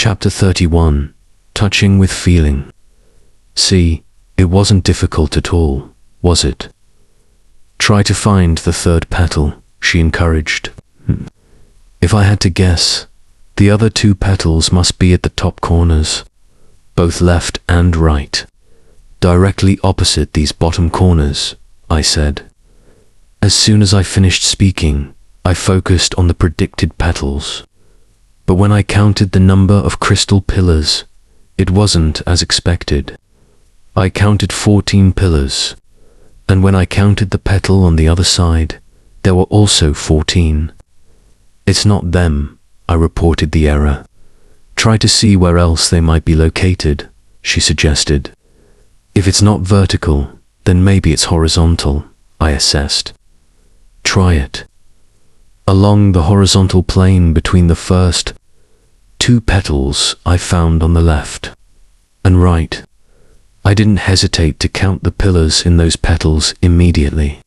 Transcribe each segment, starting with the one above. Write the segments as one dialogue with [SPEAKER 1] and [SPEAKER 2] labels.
[SPEAKER 1] Chapter 31. Touching with Feeling. See, it wasn't difficult at all, was it? Try to find the third petal, she encouraged. If I had to guess, the other two petals must be at the top corners, both left and right, directly opposite these bottom corners, I said. As soon as I finished speaking, I focused on the predicted petals. But when I counted the number of crystal pillars, it wasn't as expected. I counted 14 pillars, and when I counted the petal on the other side, there were also 14. It's not them, I reported the error. Try to see where else they might be located, she suggested. If it's not vertical, then maybe it's horizontal, I assessed. Try it. Along the horizontal plane between the first two petals I found on the left and right. I didn't hesitate to count the pillars in those petals immediately.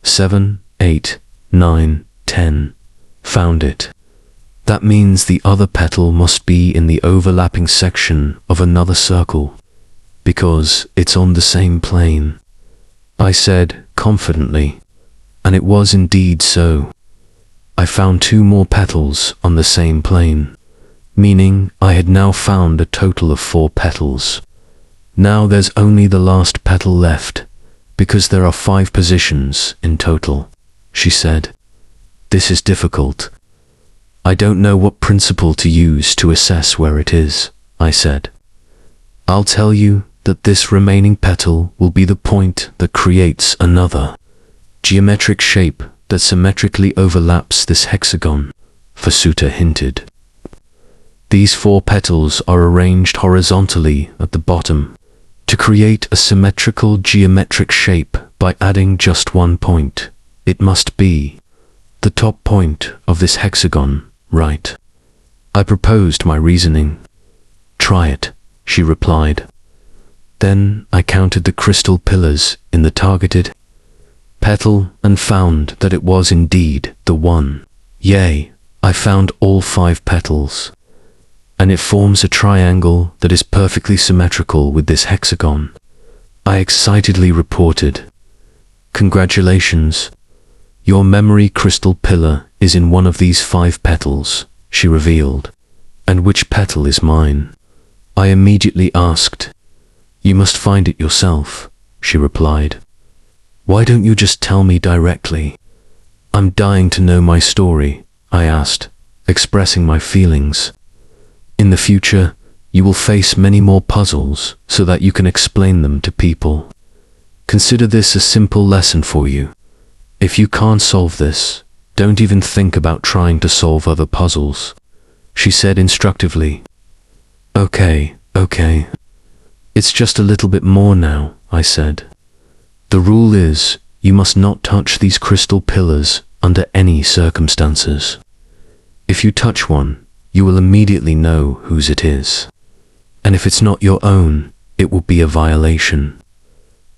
[SPEAKER 1] 7, 8, 9, 10. Found it. That means the other petal must be in the overlapping section of another circle, because it's on the same plane, I said confidently, and it was indeed so. I found 2 more petals on the same plane, meaning I had now found a total of 4 petals. Now there's only the last petal left, because there are 5 positions in total, she said. This is difficult. I don't know what principle to use to assess where it is, I said. I'll tell you that this remaining petal will be the point that creates another geometric shape that symmetrically overlaps this hexagon, Vasuta hinted. These 4 petals are arranged horizontally at the bottom to create a symmetrical geometric shape by adding just 1 point. It must be the top point of this hexagon, right? I proposed my reasoning. Try it, she replied. Then I counted the crystal pillars in the targeted petal and found that it was indeed the one. Yay, I found all 5 petals, and it forms a triangle that is perfectly symmetrical with this hexagon, I excitedly reported. Congratulations. Your memory crystal pillar is in one of these 5 petals, she revealed. And which petal is mine? I immediately asked. You must find it yourself, she replied. Why don't you just tell me directly? I'm dying to know my story, I asked, expressing my feelings. In the future, you will face many more puzzles so that you can explain them to people. Consider this a simple lesson for you. If you can't solve this, don't even think about trying to solve other puzzles, she said instructively. Okay. It's just a little bit more now, I said. The rule is, you must not touch these crystal pillars under any circumstances. If you touch one, you will immediately know whose it is. And if it's not your own, it will be a violation.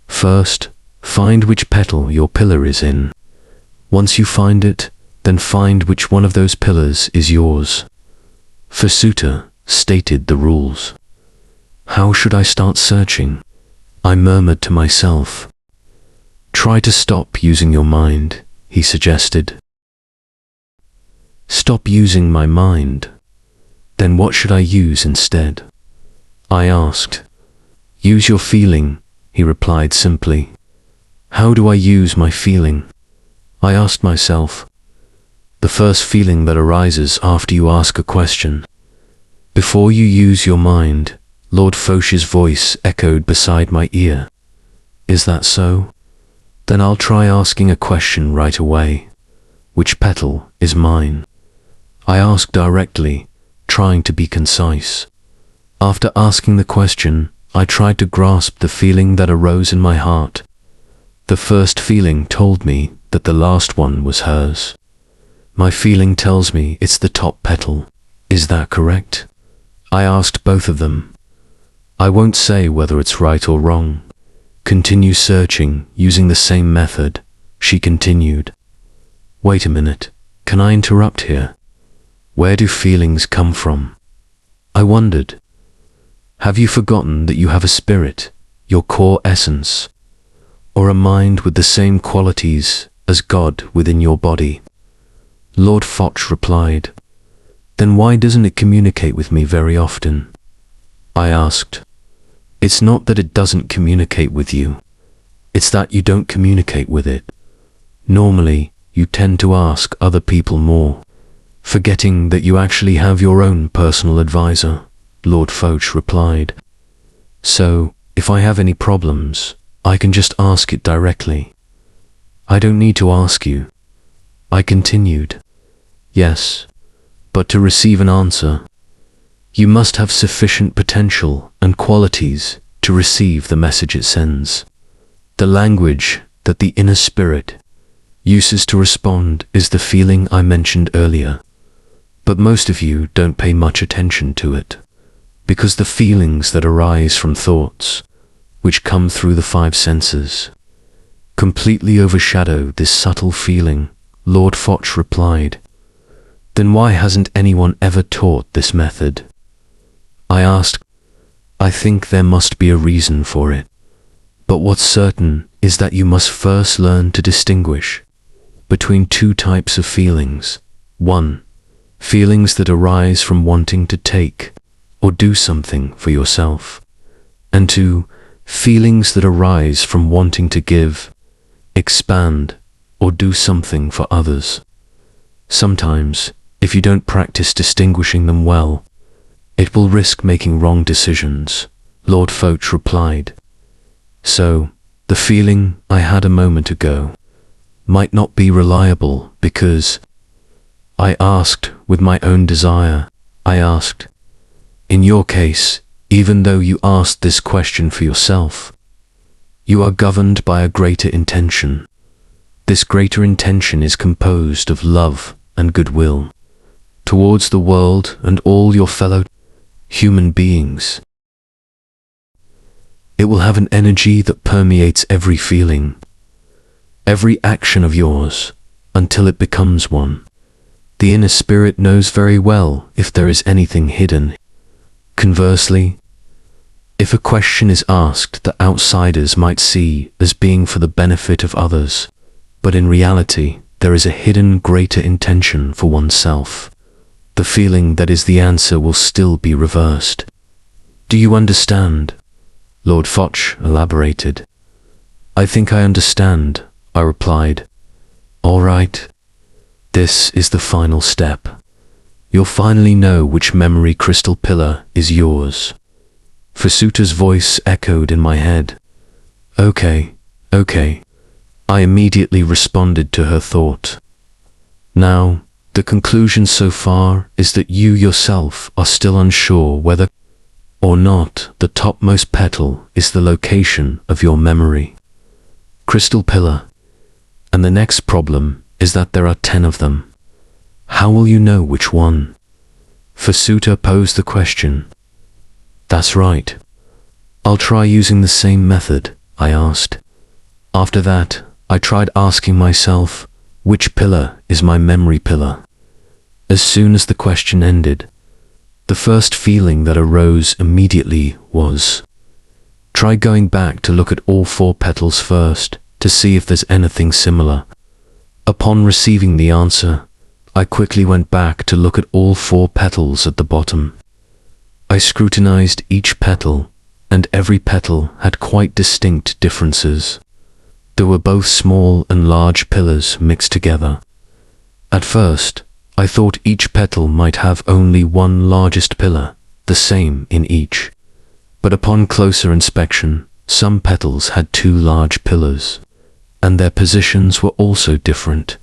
[SPEAKER 1] First, find which petal your pillar is in. Once you find it, then find which one of those pillars is yours. Vasuta stated the rules. How should I start searching? I murmured to myself. Try to stop using your mind, he suggested. Stop using my mind. Then what should I use instead? I asked. Use your feeling, he replied simply. How do I use my feeling? I asked myself. The first feeling that arises after you ask a question. Before you use your mind, Lord Foch's voice echoed beside my ear. Is that so? Then I'll try asking a question right away. Which petal is mine? I asked directly, trying to be concise. After asking the question, I tried to grasp the feeling that arose in my heart. The first feeling told me that the last one was hers. My feeling tells me it's the top petal. Is that correct? I asked both of them. I won't say whether it's right or wrong. Continue searching using the same method, she continued. Wait a minute, can I interrupt here? Where do feelings come from? I wondered, have you forgotten that you have a spirit, your core essence, or a mind with the same qualities as God within your body? Lord Foch replied, then why doesn't it communicate with me very often? I asked, it's not that it doesn't communicate with you, it's that you don't communicate with it. Normally, you tend to ask other people more, forgetting that you actually have your own personal advisor, Lord Foch replied. So, if I have any problems, I can just ask it directly. I don't need to ask you. I continued. Yes, but to receive an answer, you must have sufficient potential and qualities to receive the message it sends. The language that the inner spirit uses to respond is the feeling I mentioned earlier, but most of you don't pay much attention to it, because the feelings that arise from thoughts, which come through the five senses, completely overshadow this subtle feeling. Lord Foch replied, then why hasn't anyone ever taught this method? I asked, I think there must be a reason for it, but what's certain is that you must first learn to distinguish between two types of feelings. 1. Feelings that arise from wanting to take or do something for yourself. And 2. Feelings that arise from wanting to give, expand, or do something for others. Sometimes, if you don't practice distinguishing them well, it will risk making wrong decisions, Lord Foch replied. So, the feeling I had a moment ago might not be reliable because I asked with my own desire. I asked, in your case, even though you asked this question for yourself, you are governed by a greater intention. This greater intention is composed of love and goodwill towards the world and all your fellow human beings. It will have an energy that permeates every feeling, every action of yours, until it becomes one. The inner spirit knows very well if there is anything hidden. Conversely, if a question is asked that outsiders might see as being for the benefit of others, but in reality there is a hidden greater intention for oneself, the feeling that is the answer will still be reversed. Do you understand? Lord Foch elaborated. I think I understand, I replied. All right. This is the final step. You'll finally know which memory crystal pillar is yours. Vasuta's voice echoed in my head. Okay. I immediately responded to her thought. Now, the conclusion so far is that you yourself are still unsure whether or not the topmost petal is the location of your memory crystal pillar. And the next problem is that there are 10 of them. How will you know which one? Vasuta posed the question. That's right. I'll try using the same method, I asked. After that, I tried asking myself, which pillar is my memory pillar? As soon as the question ended, the first feeling that arose immediately was, try going back to look at all 4 petals first to see if there's anything similar. Upon receiving the answer, I quickly went back to look at all 4 petals at the bottom. I scrutinized each petal, and every petal had quite distinct differences. There were both small and large pillars mixed together. At first, I thought each petal might have only one largest pillar, the same in each. But upon closer inspection, some petals had 2 large pillars, and their positions were also different.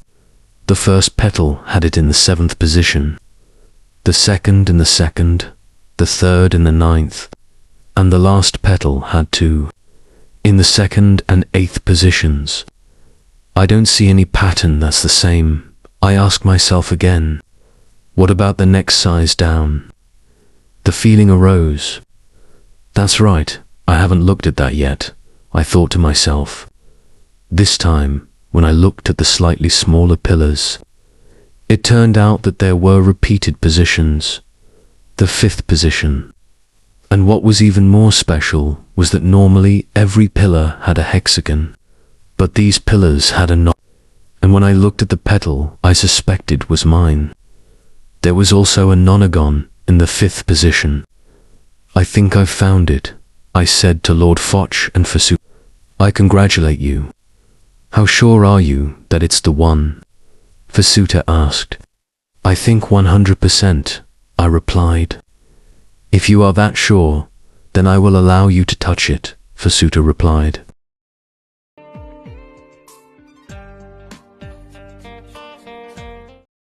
[SPEAKER 1] The first petal had it in the 7th position, the second in the 2nd, the third in the 9th, and the last petal had 2 in the 2nd and 8th positions. I don't see any pattern that's the same. I ask myself again, what about the next size down? The feeling arose. That's right, I haven't looked at that yet, I thought to myself. This time, when I looked at the slightly smaller pillars, it turned out that there were repeated positions. the fifth position. And what was even more special was that normally every pillar had a hexagon, but these pillars had a knot, and when I looked at the petal I suspected was mine, there was also a nonagon in the fifth position. I think I've found it, I said to Lord Foch and Fasuta. I congratulate you. How sure are you that it's the one? Fasuta asked. I think 100%, I replied. If you are that sure, then I will allow you to touch it, Fasuta replied.